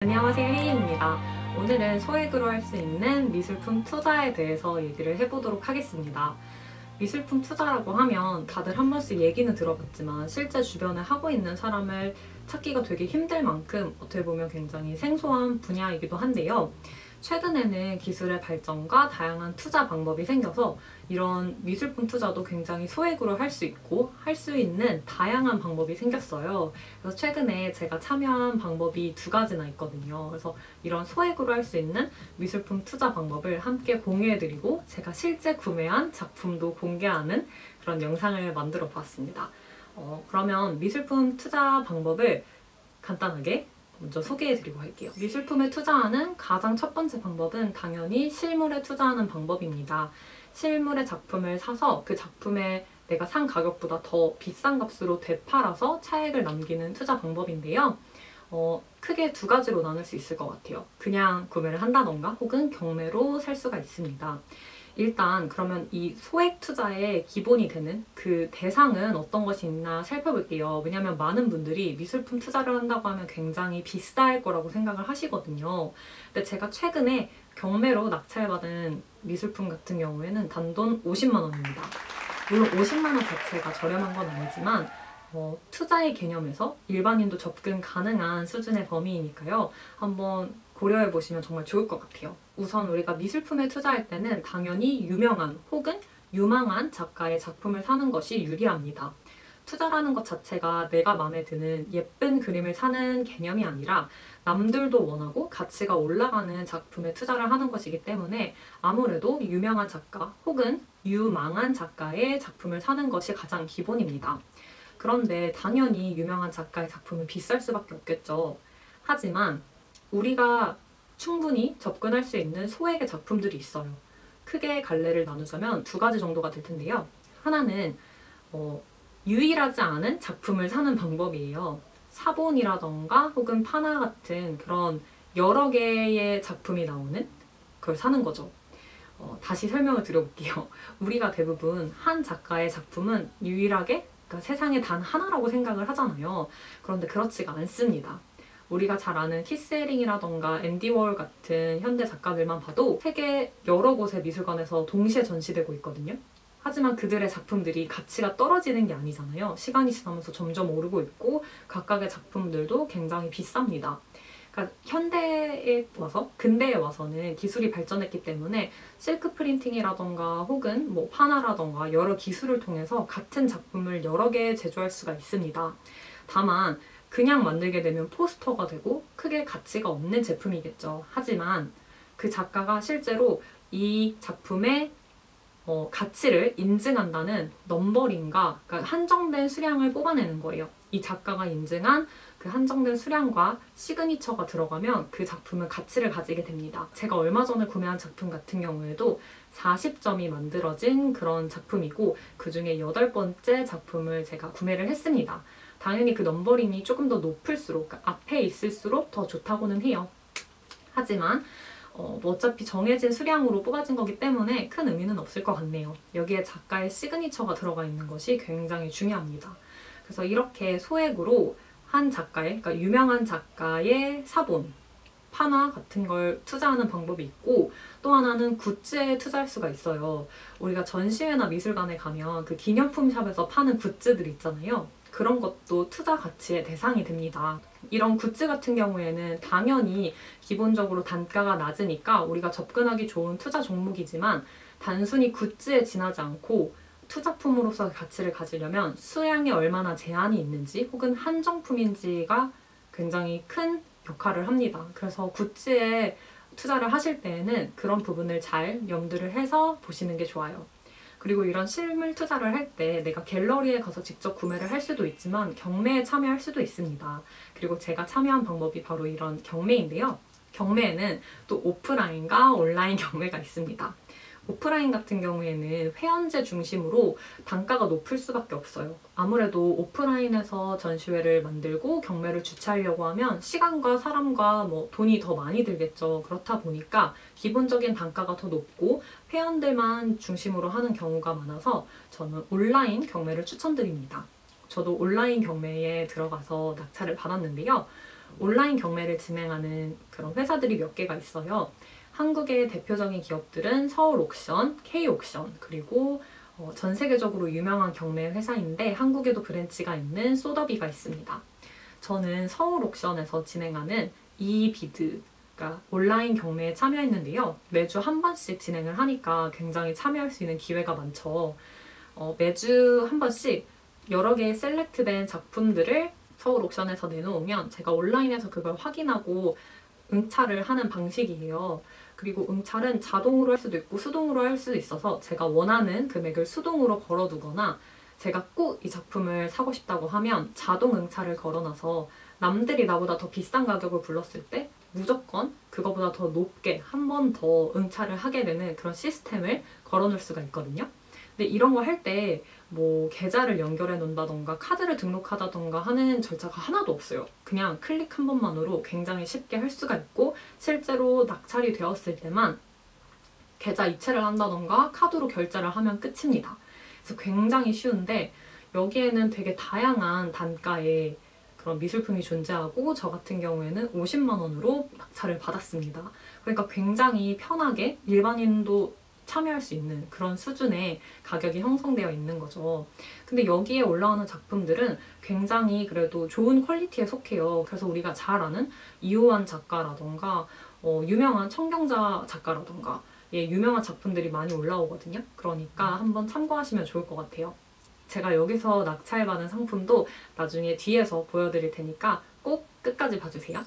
안녕하세요, 혜인입니다. 오늘은 소액으로 할 수 있는 미술품 투자에 대해서 얘기를 해보도록 하겠습니다. 미술품 투자라고 하면 다들 한 번씩 얘기는 들어봤지만 실제 주변에 하고 있는 사람을 찾기가 되게 힘들 만큼 어떻게 보면 굉장히 생소한 분야이기도 한데요. 최근에는 기술의 발전과 다양한 투자 방법이 생겨서 이런 미술품 투자도 굉장히 소액으로 할 수 있고 할 수 있는 다양한 방법이 생겼어요. 그래서 최근에 제가 참여한 방법이 두 가지나 있거든요. 그래서 이런 소액으로 할 수 있는 미술품 투자 방법을 함께 공유해드리고 제가 실제 구매한 작품도 공개하는 그런 영상을 만들어 보았습니다. 그러면 미술품 투자 방법을 간단하게 먼저 소개해드리고 할게요. 미술품에 투자하는 가장 첫 번째 방법은 당연히 실물에 투자하는 방법입니다. 실물의 작품을 사서 그 작품에 내가 산 가격보다 더 비싼 값으로 되팔아서 차액을 남기는 투자 방법인데요. 크게 두 가지로 나눌 수 있을 것 같아요. 그냥 구매를 한다던가 혹은 경매로 살 수가 있습니다. 일단 그러면 이 소액 투자의 기본이 되는 그 대상은 어떤 것이 있나 살펴볼게요. 왜냐하면 많은 분들이 미술품 투자를 한다고 하면 굉장히 비쌀 거라고 생각을 하시거든요. 근데 제가 최근에 경매로 낙찰받은 미술품 같은 경우에는 단돈 50만 원입니다. 물론 50만 원 자체가 저렴한 건 아니지만 투자의 개념에서 일반인도 접근 가능한 수준의 범위이니까요. 한번 고려해 보시면 정말 좋을 것 같아요. 우선 우리가 미술품에 투자할 때는 당연히 유명한 혹은 유망한 작가의 작품을 사는 것이 유리합니다. 투자라는 것 자체가 내가 마음에 드는 예쁜 그림을 사는 개념이 아니라 남들도 원하고 가치가 올라가는 작품에 투자를 하는 것이기 때문에 아무래도 유명한 작가 혹은 유망한 작가의 작품을 사는 것이 가장 기본입니다. 그런데 당연히 유명한 작가의 작품은 비쌀 수밖에 없겠죠. 하지만 우리가 충분히 접근할 수 있는 소액의 작품들이 있어요. 크게 갈래를 나누자면 두 가지 정도가 될 텐데요. 하나는 유일하지 않은 작품을 사는 방법이에요. 사본이라던가 혹은 파나 같은 그런 여러 개의 작품이 나오는 그걸 사는 거죠. 다시 설명을 드려볼게요. 우리가 대부분 한 작가의 작품은 유일하게 그러니까 세상에 단 하나라고 생각을 하잖아요. 그런데 그렇지가 않습니다. 우리가 잘 아는 키스헤링이라던가 앤디 워홀 같은 현대 작가들만 봐도 세계 여러 곳의 미술관에서 동시에 전시되고 있거든요. 하지만 그들의 작품들이 가치가 떨어지는 게 아니잖아요. 시간이 지나면서 점점 오르고 있고 각각의 작품들도 굉장히 비쌉니다. 그러니까 현대에 와서, 근대에 와서는 기술이 발전했기 때문에 실크 프린팅이라던가 혹은 파나라던가 여러 기술을 통해서 같은 작품을 여러 개 제조할 수가 있습니다. 다만 그냥 만들게 되면 포스터가 되고 크게 가치가 없는 제품이겠죠. 하지만 그 작가가 실제로 이 작품의 가치를 인증한다는 넘버링과 그러니까 한정된 수량을 뽑아내는 거예요. 이 작가가 인증한 그 한정된 수량과 시그니처가 들어가면 그 작품은 가치를 가지게 됩니다. 제가 얼마 전에 구매한 작품 같은 경우에도 40점이 만들어진 그런 작품이고 그 중에 8번째 작품을 제가 구매를 했습니다. 당연히 그 넘버링이 조금 더 높을수록, 그러니까 앞에 있을수록 더 좋다고는 해요. 하지만 어차피 정해진 수량으로 뽑아진 거기 때문에 큰 의미는 없을 것 같네요. 여기에 작가의 시그니처가 들어가 있는 것이 굉장히 중요합니다. 그래서 이렇게 소액으로 한 작가의, 그러니까 유명한 작가의 사본, 파나 같은 걸 투자하는 방법이 있고 또 하나는 굿즈에 투자할 수가 있어요. 우리가 전시회나 미술관에 가면 그 기념품 샵에서 파는 굿즈들 있잖아요. 그런 것도 투자 가치의 대상이 됩니다. 이런 굿즈 같은 경우에는 당연히 기본적으로 단가가 낮으니까 우리가 접근하기 좋은 투자 종목이지만 단순히 굿즈에 지나지 않고 투자품으로서 가치를 가지려면 수량에 얼마나 제한이 있는지 혹은 한정품인지가 굉장히 큰 역할을 합니다. 그래서 굿즈에 투자를 하실 때에는 그런 부분을 잘 염두를 해서 보시는 게 좋아요. 그리고 이런 실물 투자를 할 때 내가 갤러리에 가서 직접 구매를 할 수도 있지만 경매에 참여할 수도 있습니다. 그리고 제가 참여한 방법이 바로 이런 경매인데요. 경매에는 또 오프라인과 온라인 경매가 있습니다. 오프라인 같은 경우에는 회원제 중심으로 단가가 높을 수밖에 없어요. 아무래도 오프라인에서 전시회를 만들고 경매를 주최하려고 하면 시간과 사람과 돈이 더 많이 들겠죠. 그렇다 보니까 기본적인 단가가 더 높고 회원들만 중심으로 하는 경우가 많아서 저는 온라인 경매를 추천드립니다. 저도 온라인 경매에 들어가서 낙찰을 받았는데요. 온라인 경매를 진행하는 그런 회사들이 몇 개가 있어요. 한국의 대표적인 기업들은 서울옥션, K옥션, 그리고 전 세계적으로 유명한 경매 회사인데 한국에도 브랜치가 있는 소더비가 있습니다. 저는 서울옥션에서 진행하는 이비드, 그러니까 온라인 경매에 참여했는데요. 매주 한 번씩 진행을 하니까 굉장히 참여할 수 있는 기회가 많죠. 매주 한 번씩 여러 개의 셀렉트된 작품들을 서울옥션에서 내놓으면 제가 온라인에서 그걸 확인하고 응찰을 하는 방식이에요. 그리고 응찰은 자동으로 할 수도 있고 수동으로 할 수도 있어서 제가 원하는 금액을 수동으로 걸어두거나 제가 꼭 이 작품을 사고 싶다고 하면 자동 응찰을 걸어놔서 남들이 나보다 더 비싼 가격을 불렀을 때 무조건 그거보다 더 높게 한 번 더 응찰을 하게 되는 그런 시스템을 걸어놓을 수가 있거든요. 근데 이런 거 할 때 뭐 계좌를 연결해 놓는다던가 카드를 등록하다던가 하는 절차가 하나도 없어요. 그냥 클릭 한 번만으로 굉장히 쉽게 할 수가 있고 실제로 낙찰이 되었을 때만 계좌 이체를 한다던가 카드로 결제를 하면 끝입니다. 그래서 굉장히 쉬운데 여기에는 되게 다양한 단가의 그런 미술품이 존재하고 저 같은 경우에는 50만 원으로 낙찰을 받았습니다. 그러니까 굉장히 편하게 일반인도 참여할 수 있는 그런 수준의 가격이 형성되어 있는 거죠. 근데 여기에 올라오는 작품들은 굉장히 그래도 좋은 퀄리티에 속해요. 그래서 우리가 잘 아는 이호환 작가라던가 유명한 청경자 작가라던가 유명한 작품들이 많이 올라오거든요. 그러니까 한번 참고하시면 좋을 것 같아요. 제가 여기서 낙찰받은 상품도 나중에 뒤에서 보여드릴 테니까 꼭 끝까지 봐주세요.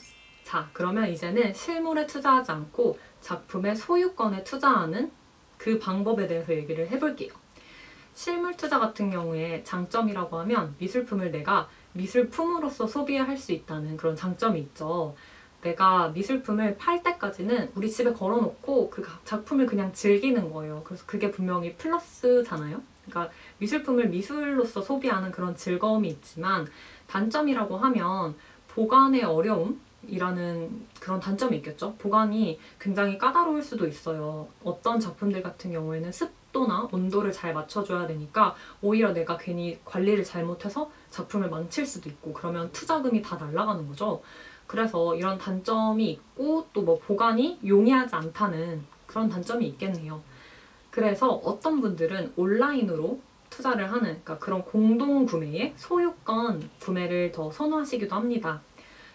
자, 그러면 이제는 실물에 투자하지 않고 작품의 소유권에 투자하는 그 방법에 대해서 얘기를 해볼게요. 실물 투자 같은 경우에 장점이라고 하면 미술품을 내가 미술품으로서 소비할 수 있다는 그런 장점이 있죠. 내가 미술품을 팔 때까지는 우리 집에 걸어놓고 그 작품을 그냥 즐기는 거예요. 그래서 그게 분명히 플러스잖아요. 그러니까 미술품을 미술로서 소비하는 그런 즐거움이 있지만 단점이라고 하면 보관의 어려움이라는 그런 단점이 있겠죠. 보관이 굉장히 까다로울 수도 있어요. 어떤 작품들 같은 경우에는 습도나 온도를 잘 맞춰줘야 되니까 오히려 내가 괜히 관리를 잘못해서 작품을 망칠 수도 있고 그러면 투자금이 다 날아가는 거죠. 그래서 이런 단점이 있고 또 뭐 보관이 용이하지 않다는 그런 단점이 있겠네요. 그래서 어떤 분들은 온라인으로 투자를 하는 그러니까 그런 공동 구매에 소유권 구매를 더 선호하시기도 합니다.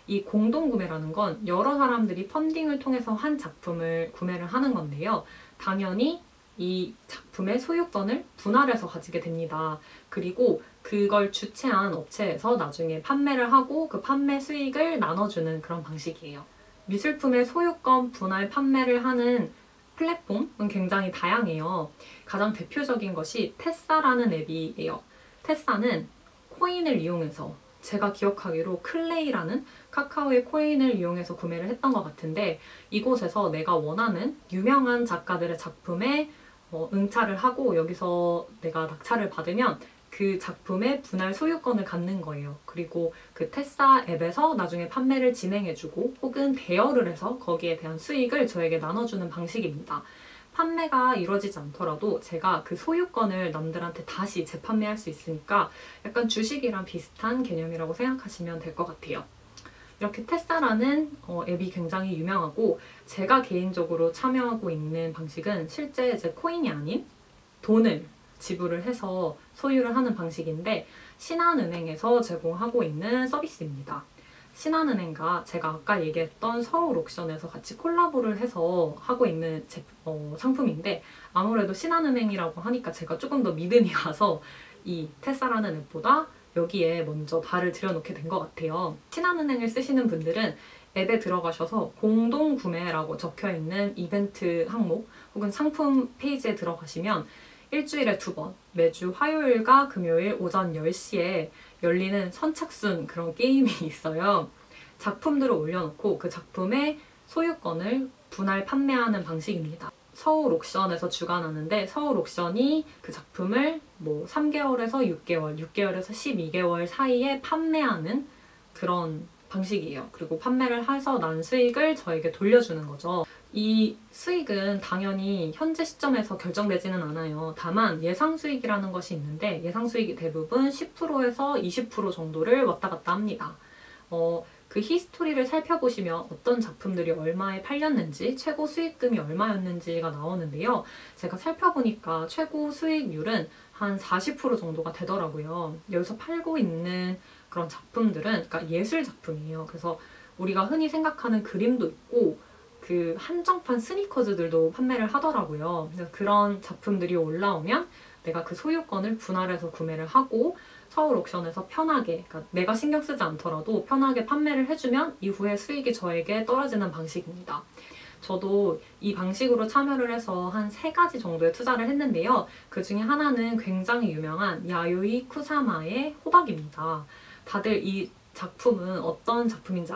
이 공동 구매라는 건 여러 사람들이 펀딩을 통해서 한 작품을 구매를 하는 건데요. 당연히 이 작품의 소유권을 분할해서 가지게 됩니다. 그리고 그걸 주최한 업체에서 나중에 판매를 하고 그 판매 수익을 나눠주는 그런 방식이에요. 미술품의 소유권 분할 판매를 하는 플랫폼은 굉장히 다양해요. 가장 대표적인 것이 테싸라는 앱이에요. 테싸는 코인을 이용해서 제가 기억하기로 클레이라는 카카오의 코인을 이용해서 구매를 했던 것 같은데 이곳에서 내가 원하는 유명한 작가들의 작품에 응찰을 하고 여기서 내가 낙찰을 받으면 그 작품의 분할 소유권을 갖는 거예요. 그리고 그 테싸 앱에서 나중에 판매를 진행해주고 혹은 대여를 해서 거기에 대한 수익을 저에게 나눠주는 방식입니다. 판매가 이루어지지 않더라도 제가 그 소유권을 남들한테 다시 재판매할 수 있으니까 약간 주식이랑 비슷한 개념이라고 생각하시면 될 것 같아요. 이렇게 테싸라는 앱이 굉장히 유명하고 제가 개인적으로 참여하고 있는 방식은 실제 이제 코인이 아닌 돈을 지불을 해서 소유를 하는 방식인데 신한은행에서 제공하고 있는 서비스입니다. 신한은행과 제가 아까 얘기했던 서울옥션에서 같이 콜라보를 해서 하고 있는 상품인데 아무래도 신한은행이라고 하니까 제가 조금 더 믿음이 가서 이 테싸라는 앱보다 여기에 먼저 발을 들여놓게 된 것 같아요. 신한은행을 쓰시는 분들은 앱에 들어가셔서 공동구매라고 적혀있는 이벤트 항목 혹은 상품 페이지에 들어가시면 일주일에 2번 매주 화요일과 금요일 오전 10시에 열리는 선착순 그런 게임이 있어요. 작품들을 올려놓고 그 작품의 소유권을 분할 판매하는 방식입니다. 서울옥션에서 주관하는데 서울옥션이 그 작품을 뭐 3개월에서 6개월, 6개월에서 12개월 사이에 판매하는 그런 방식이에요. 그리고 판매를 해서 난 수익을 저에게 돌려주는 거죠. 이 수익은 당연히 현재 시점에서 결정되지는 않아요. 다만 예상 수익이라는 것이 있는데 예상 수익이 대부분 10%에서 20% 정도를 왔다 갔다 합니다. 그 히스토리를 살펴보시면 어떤 작품들이 얼마에 팔렸는지, 최고 수익금이 얼마였는지가 나오는데요. 제가 살펴보니까 최고 수익률은 한 40% 정도가 되더라고요. 여기서 팔고 있는 그런 작품들은 그러니까 예술 작품이에요. 그래서 우리가 흔히 생각하는 그림도 있고 그 한정판 스니커즈들도 판매를 하더라고요. 그래서 그런 작품들이 올라오면 내가 그 소유권을 분할해서 구매를 하고 서울 옥션에서 편하게, 그러니까 내가 신경 쓰지 않더라도 편하게 판매를 해주면 이후에 수익이 저에게 떨어지는 방식입니다. 저도 이 방식으로 참여를 해서 한 3가지 정도의 투자를 했는데요. 그 중에 하나는 굉장히 유명한 야요이 쿠사마의 호박입니다. 다들 이 작품은 어떤 작품인지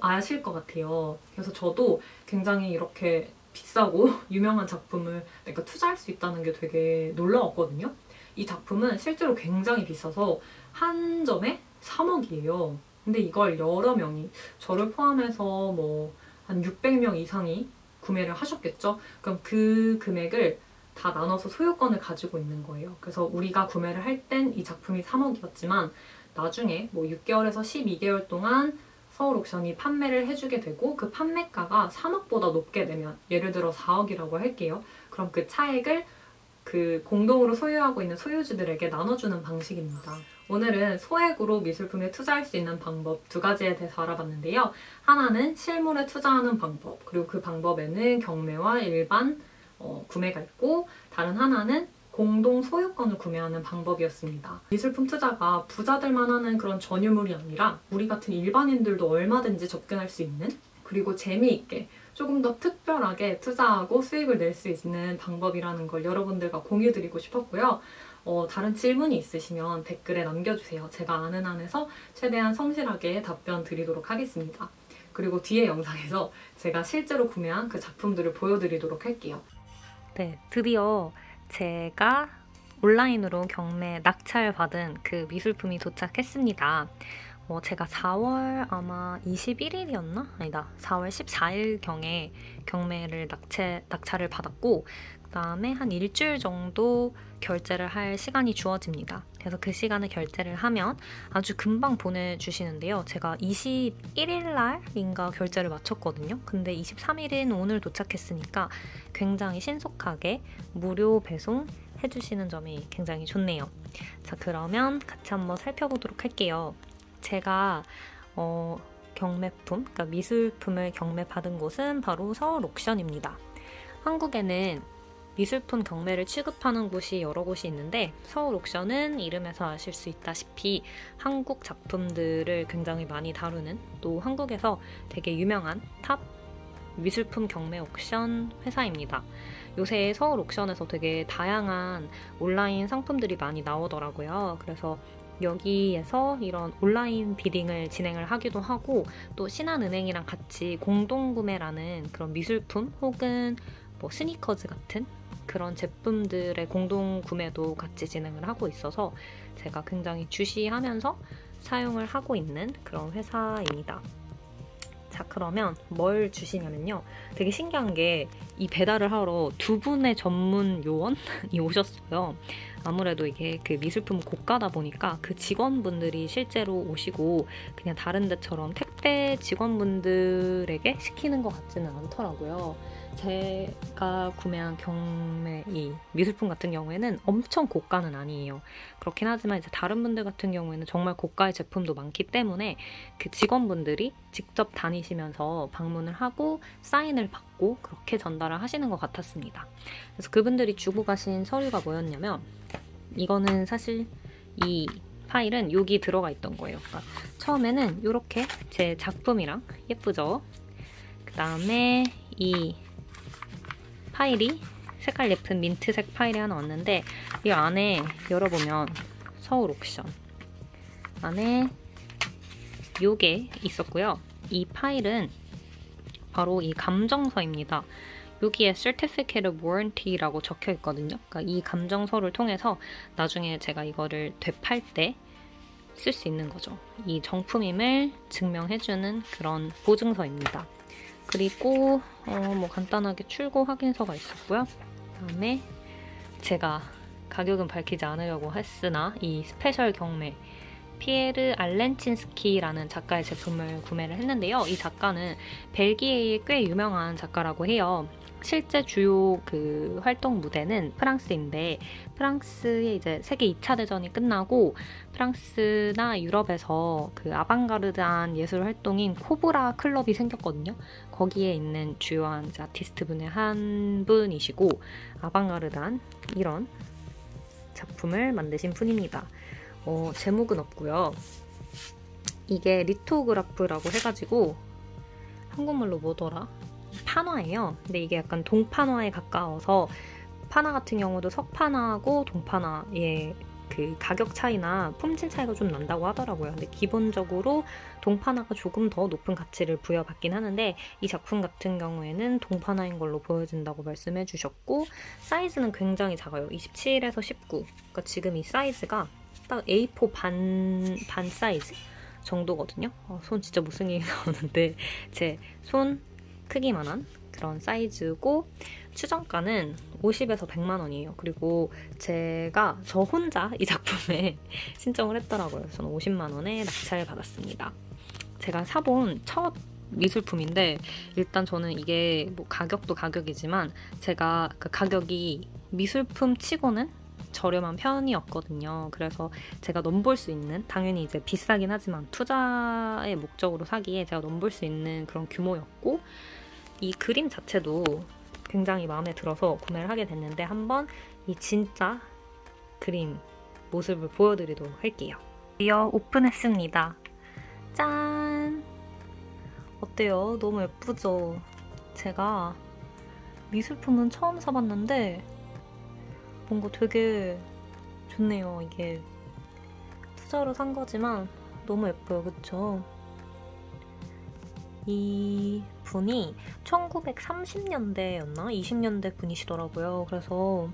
아실 것 같아요. 그래서 저도 굉장히 이렇게 비싸고 유명한 작품을 내가 투자할 수 있다는 게 되게 놀라웠거든요. 이 작품은 실제로 굉장히 비싸서 한 점에 3억이에요. 근데 이걸 여러 명이, 저를 포함해서 뭐 한 600명 이상이 구매를 하셨겠죠? 그럼 그 금액을 다 나눠서 소유권을 가지고 있는 거예요. 그래서 우리가 구매를 할 땐 이 작품이 3억이었지만 나중에 뭐 6개월에서 12개월 동안 서울 옥션이 판매를 해주게 되고 그 판매가가 3억보다 높게 되면, 예를 들어 4억이라고 할게요. 그럼 그 차액을 그 공동으로 소유하고 있는 소유주들에게 나눠주는 방식입니다. 오늘은 소액으로 미술품에 투자할 수 있는 방법 2가지에 대해서 알아봤는데요. 하나는 실물에 투자하는 방법, 그리고 그 방법에는 경매와 일반 구매가 있고, 다른 하나는 공동 소유권을 구매하는 방법이었습니다. 미술품 투자가 부자들만 하는 그런 전유물이 아니라 우리 같은 일반인들도 얼마든지 접근할 수 있는, 그리고 재미있게 조금 더 특별하게 투자하고 수익을 낼 수 있는 방법이라는 걸 여러분들과 공유드리고 싶었고요. 다른 질문이 있으시면 댓글에 남겨주세요. 제가 아는 한에서 최대한 성실하게 답변 드리도록 하겠습니다. 그리고 뒤에 영상에서 제가 실제로 구매한 그 작품들을 보여드리도록 할게요. 네, 드디어 제가 온라인으로 경매 낙찰받은 그 미술품이 도착했습니다. 제가 4월 아마 21일이었나? 아니다. 4월 14일경에 경매를 낙찰을 받았고, 그 다음에 한 일주일 정도 결제를 할 시간이 주어집니다. 그래서 그 시간에 결제를 하면 아주 금방 보내주시는데요. 제가 21일날인가 결제를 마쳤거든요. 근데 23일인 오늘 도착했으니까 굉장히 신속하게 무료 배송 해주시는 점이 굉장히 좋네요. 자, 그러면 같이 한번 살펴보도록 할게요. 제가 경매품, 그러니까 미술품을 경매받은 곳은 바로 서울 옥션입니다. 한국에는 미술품 경매를 취급하는 곳이 여러 곳이 있는데 서울 옥션은 이름에서 아실 수 있다시피 한국 작품들을 굉장히 많이 다루는, 또 한국에서 되게 유명한 탑 미술품 경매 옥션 회사입니다. 요새 서울 옥션에서 되게 다양한 온라인 상품들이 많이 나오더라고요. 그래서 여기에서 이런 온라인 비딩을 진행을 하기도 하고, 또 신한은행이랑 같이 공동구매라는 그런 미술품 혹은 뭐 스니커즈 같은 그런 제품들의 공동구매도 같이 진행을 하고 있어서 제가 굉장히 주시하면서 사용을 하고 있는 그런 회사입니다. 자, 그러면 뭘 주시냐면요. 되게 신기한 게 이 배달을 하러 2분의 전문 요원이 오셨어요. 아무래도 이게 그 미술품 고가다 보니까 그 직원분들이 실제로 오시고 그냥 다른 데처럼 택배 직원분들에게 시키는 것 같지는 않더라고요. 제가 구매한 경매 이 미술품 같은 경우에는 엄청 고가는 아니에요. 그렇긴 하지만 이제 다른 분들 같은 경우에는 정말 고가의 제품도 많기 때문에 그 직원분들이 직접 다니시면서 방문을 하고 사인을 받고 그렇게 전달을 하시는 것 같았습니다. 그래서 그분들이 주고 가신 서류가 뭐였냐면, 이거는 사실 이 파일은 여기 들어가 있던 거예요. 그러니까 처음에는 이렇게 제 작품이랑, 예쁘죠? 그 다음에 이 파일이 색깔 예쁜 민트색 파일이 하나 왔는데, 이 안에 열어보면 서울 옥션 안에 요게 있었고요. 이 파일은 바로 이 감정서입니다. 여기에 Certificate of Warranty라고 적혀 있거든요. 그러니까 이 감정서를 통해서 나중에 제가 이거를 되팔 때 쓸 수 있는 거죠. 이 정품임을 증명해주는 그런 보증서입니다. 그리고 뭐 간단하게 출고 확인서가 있었고요. 그다음에 제가 가격은 밝히지 않으려고 했으나 이 스페셜 경매 피에르 알렌친스키라는 작가의 제품을 구매를 했는데요. 이 작가는 벨기에의 꽤 유명한 작가라고 해요. 실제 주요 그 활동 무대는 프랑스인데, 프랑스의 이제 세계 2차 대전이 끝나고 프랑스나 유럽에서 그 아방가르드한 예술 활동인 코브라 클럽이 생겼거든요. 거기에 있는 주요한 아티스트 분의 한 분이시고, 아방가르드한 이런 작품을 만드신 분입니다. 제목은 없고요. 이게 리토그라프라고 해가지고 한국말로 뭐더라? 판화예요. 근데 이게 약간 동판화에 가까워서, 판화 같은 경우도 석판화하고 동판화의 그 가격 차이나 품질 차이가 좀 난다고 하더라고요. 근데 기본적으로 동판화가 조금 더 높은 가치를 부여받긴 하는데, 이 작품 같은 경우에는 동판화인 걸로 보여진다고 말씀해 주셨고, 사이즈는 굉장히 작아요. 27에서 19. 그러니까 지금 이 사이즈가 딱 A4 반 사이즈 정도거든요. 손 진짜 못생기게 나오는데, 제 손 크기만한 그런 사이즈고, 추정가는 50에서 100만 원이에요. 그리고 저 혼자 이 작품에 신청을 했더라고요. 저는 50만 원에 낙찰 받았습니다. 제가 사본 첫 미술품인데, 일단 저는 이게 뭐 가격도 가격이지만 제가 그 가격이 미술품 치고는 저렴한 편이었거든요. 그래서 제가 넘볼 수 있는, 당연히 이제 비싸긴 하지만 투자의 목적으로 사기에 제가 넘볼 수 있는 그런 규모였고, 이 그림 자체도 굉장히 마음에 들어서 구매를 하게 됐는데, 한번 이 진짜 그림 모습을 보여드리도록 할게요. 드디어 오픈했습니다. 짠! 어때요? 너무 예쁘죠? 제가 미술품은 처음 사봤는데 뭔가 되게 좋네요. 이게 투자로 산 거지만 너무 예뻐요. 그쵸? 이 분이 1930년대였나? 20년대 분이시더라고요. 그래서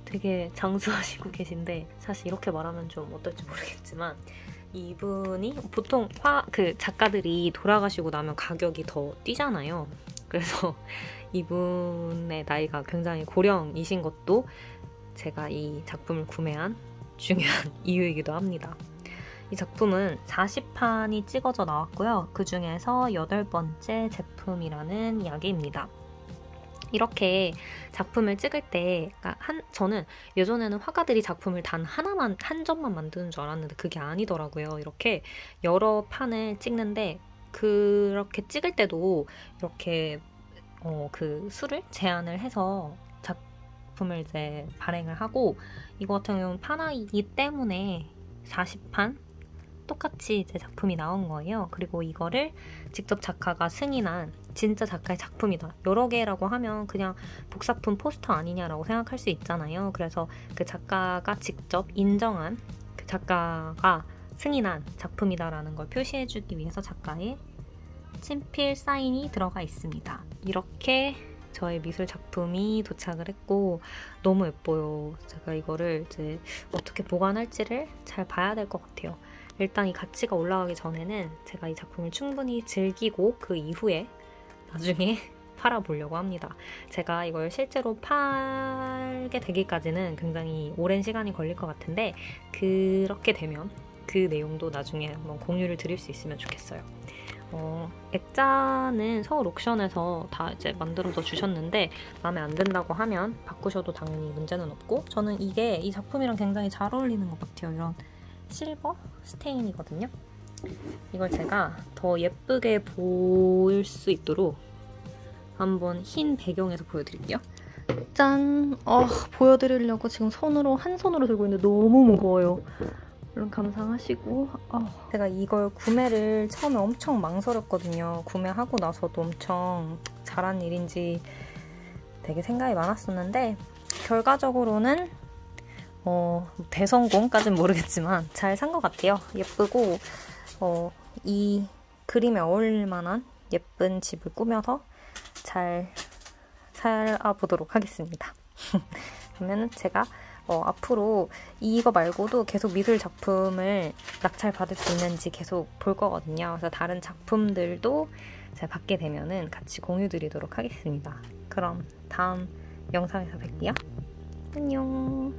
되게 장수하시고 계신데, 사실 이렇게 말하면 좀 어떨지 모르겠지만, 이분이 보통 작가들이 돌아가시고 나면 가격이 더 뛰잖아요. 그래서 이분의 나이가 굉장히 고령이신 것도 제가 이 작품을 구매한 중요한 이유이기도 합니다. 이 작품은 40판이 찍어져 나왔고요. 그 중에서 8번째 제품이라는 이야기입니다. 이렇게 작품을 찍을 때, 저는 예전에는 화가들이 작품을 단 한 점만 만드는 줄 알았는데 그게 아니더라고요. 이렇게 여러 판을 찍는데, 그렇게 찍을 때도 이렇게 그 수를 제한을 해서 작품을 이제 발행을 하고, 이거 같은 경우는 판화이기 때문에 40판 똑같이 이제 작품이 나온 거예요. 그리고 이거를 직접 작가가 승인한 진짜 작가의 작품이다. 여러 개라고 하면 그냥 복사품 포스터 아니냐라고 생각할 수 있잖아요. 그래서 그 작가가 직접 인정한, 그 작가가 승인한 작품이다라는 걸 표시해주기 위해서 작가의 친필 사인이 들어가 있습니다. 이렇게 저의 미술 작품이 도착을 했고, 너무 예뻐요. 제가 이거를 이제 어떻게 보관할지를 잘 봐야 될 것 같아요. 일단 이 가치가 올라가기 전에는 제가 이 작품을 충분히 즐기고 그 이후에 나중에 팔아보려고 합니다. 제가 이걸 실제로 팔게 되기까지는 굉장히 오랜 시간이 걸릴 것 같은데, 그렇게 되면 그 내용도 나중에 한번 공유를 드릴 수 있으면 좋겠어요. 액자는 서울 옥션에서 다 이제 만들어서 주셨는데, 마음에 안 든다고 하면 바꾸셔도 당연히 문제는 없고, 저는 이 작품이랑 굉장히 잘 어울리는 것 같아요. 이런 실버 스테인이거든요. 이걸 제가 더 예쁘게 보일 수 있도록 한번 흰 배경에서 보여드릴게요. 짠! 보여드리려고 지금 한 손으로 들고 있는데 너무 무거워요. 물론 감상하시고. 제가 이걸 구매를 처음에 엄청 망설였거든요. 구매하고 나서도 엄청 잘한 일인지 되게 생각이 많았었는데, 결과적으로는 대성공까진 모르겠지만 잘 산 것 같아요. 예쁘고, 이 그림에 어울릴 만한 예쁜 집을 꾸며서 잘 살아보도록 하겠습니다. 그러면 제가 앞으로 이거 말고도 계속 미술 작품을 낙찰 받을 수 있는지 계속 볼 거거든요. 그래서 다른 작품들도 제가 받게 되면은 같이 공유 드리도록 하겠습니다. 그럼 다음 영상에서 뵐게요. 안녕.